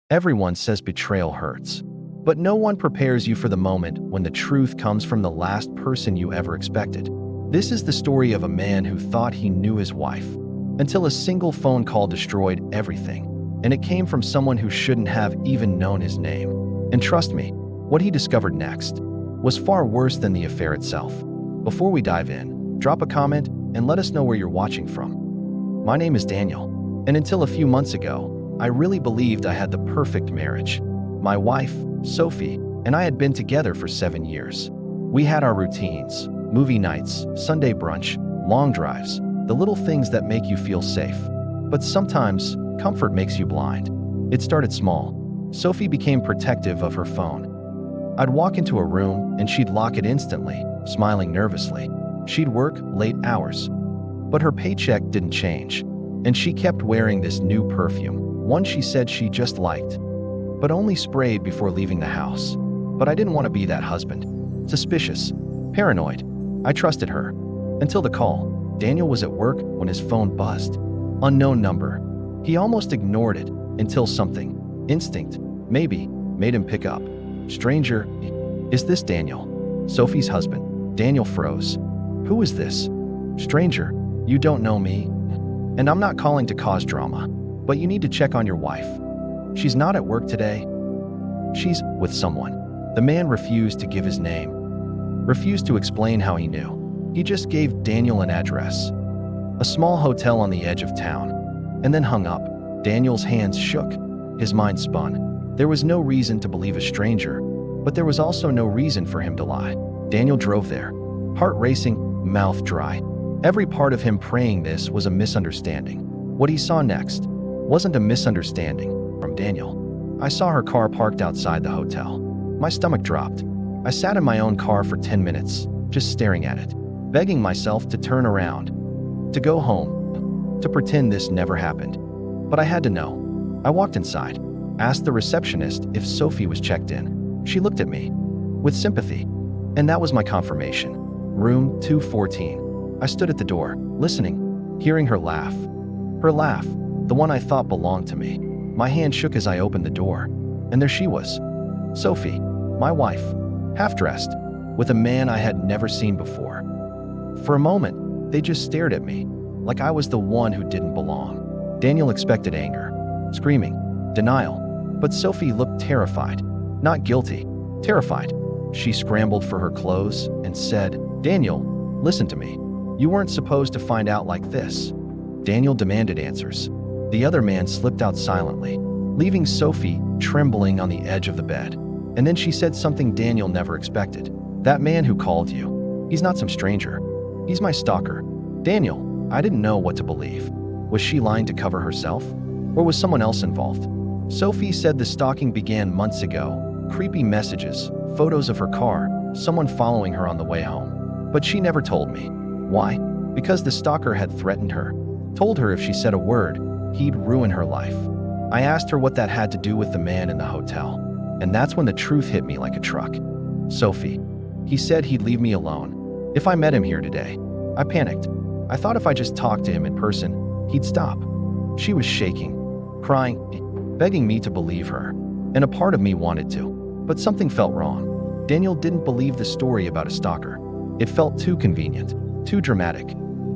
Everyone says betrayal hurts, but no one prepares you for the moment when the truth comes from the last person you ever expected. This is the story of a man who thought he knew his wife, until a single phone call destroyed everything, and it came from someone who shouldn't have even known his name. And trust me, what he discovered next was far worse than the affair itself. Before we dive in, drop a comment and let us know where you're watching from. My name is Daniel, and until a few months ago, I really believed I had the perfect marriage. My wife, Sophie, and I had been together for 7 years. We had our routines, movie nights, Sunday brunch, long drives, the little things that make you feel safe. But sometimes, comfort makes you blind. It started small. Sophie became protective of her phone. I'd walk into a room and she'd lock it instantly, smiling nervously. She'd work late hours, but her paycheck didn't change, and she kept wearing this new perfume, one she said she just liked, but only sprayed before leaving the house. But I didn't want to be that husband. Suspicious, paranoid. I trusted her. Until the call. Daniel was at work when his phone buzzed. Unknown number. He almost ignored it until something, instinct, maybe, made him pick up. Stranger. Is this Daniel? Sophie's husband. Daniel froze. Who is this? Stranger. You don't know me. And I'm not calling to cause drama, but you need to check on your wife. She's not at work today. She's with someone. The man refused to give his name. Refused to explain how he knew. He just gave Daniel an address. A small hotel on the edge of town. And then hung up. Daniel's hands shook. His mind spun. There was no reason to believe a stranger, but there was also no reason for him to lie. Daniel drove there. Heart racing, mouth dry. Every part of him praying this was a misunderstanding. What he saw next wasn't a misunderstanding from Daniel. I saw her car parked outside the hotel. My stomach dropped. I sat in my own car for 10 minutes, just staring at it, begging myself to turn around, to go home, to pretend this never happened. But I had to know. I walked inside, asked the receptionist if Sophie was checked in. She looked at me with sympathy, and that was my confirmation. Room 214. I stood at the door, listening, hearing her laugh. Her laugh, the one I thought belonged to me. My hand shook as I opened the door, and there she was. Sophie, my wife, half-dressed, with a man I had never seen before. For a moment, they just stared at me, like I was the one who didn't belong. Daniel expected anger, screaming, denial, but Sophie looked terrified, not guilty, terrified. She scrambled for her clothes and said, "Daniel, listen to me. You weren't supposed to find out like this." Daniel demanded answers. The other man slipped out silently, leaving Sophie trembling on the edge of the bed. And then she said something Daniel never expected. "That man who called you, he's not some stranger. He's my stalker." Daniel, I didn't know what to believe. Was she lying to cover herself? Or was someone else involved? Sophie said the stalking began months ago. Creepy messages, photos of her car, someone following her on the way home. But she never told me. Why? Because the stalker had threatened her. Told her if she said a word, he'd ruin her life. I asked her what that had to do with the man in the hotel. And that's when the truth hit me like a truck. Sophie. He said he'd leave me alone if I met him here today. I panicked. I thought if I just talked to him in person, he'd stop. She was shaking, crying, begging me to believe her. And a part of me wanted to. But something felt wrong. Daniel didn't believe the story about a stalker. It felt too convenient, too dramatic.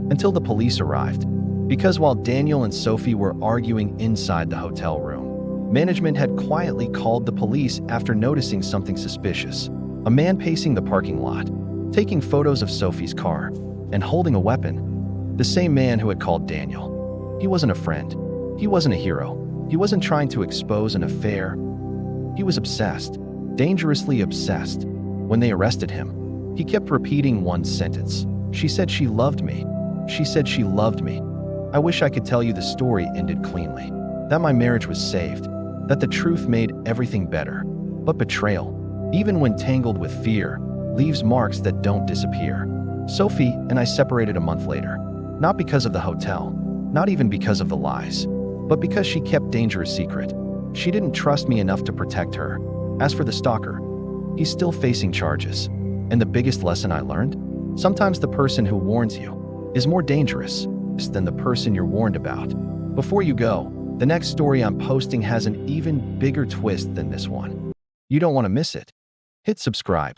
Until the police arrived. Because while Daniel and Sophie were arguing inside the hotel room, management had quietly called the police after noticing something suspicious. A man pacing the parking lot, taking photos of Sophie's car, and holding a weapon. The same man who had called Daniel. He wasn't a friend. He wasn't a hero. He wasn't trying to expose an affair. He was obsessed, dangerously obsessed. When they arrested him, he kept repeating one sentence. "She said she loved me. She said she loved me." I wish I could tell you the story ended cleanly, that my marriage was saved, that the truth made everything better. But betrayal, even when tangled with fear, leaves marks that don't disappear. Sophie and I separated a month later, not because of the hotel, not even because of the lies, but because she kept danger a secret. She didn't trust me enough to protect her. As for the stalker, he's still facing charges. And the biggest lesson I learned? Sometimes the person who warns you is more dangerous than the person you're warned about. Before you go, The next story I'm posting has an even bigger twist than this one. You don't want to miss it. Hit subscribe.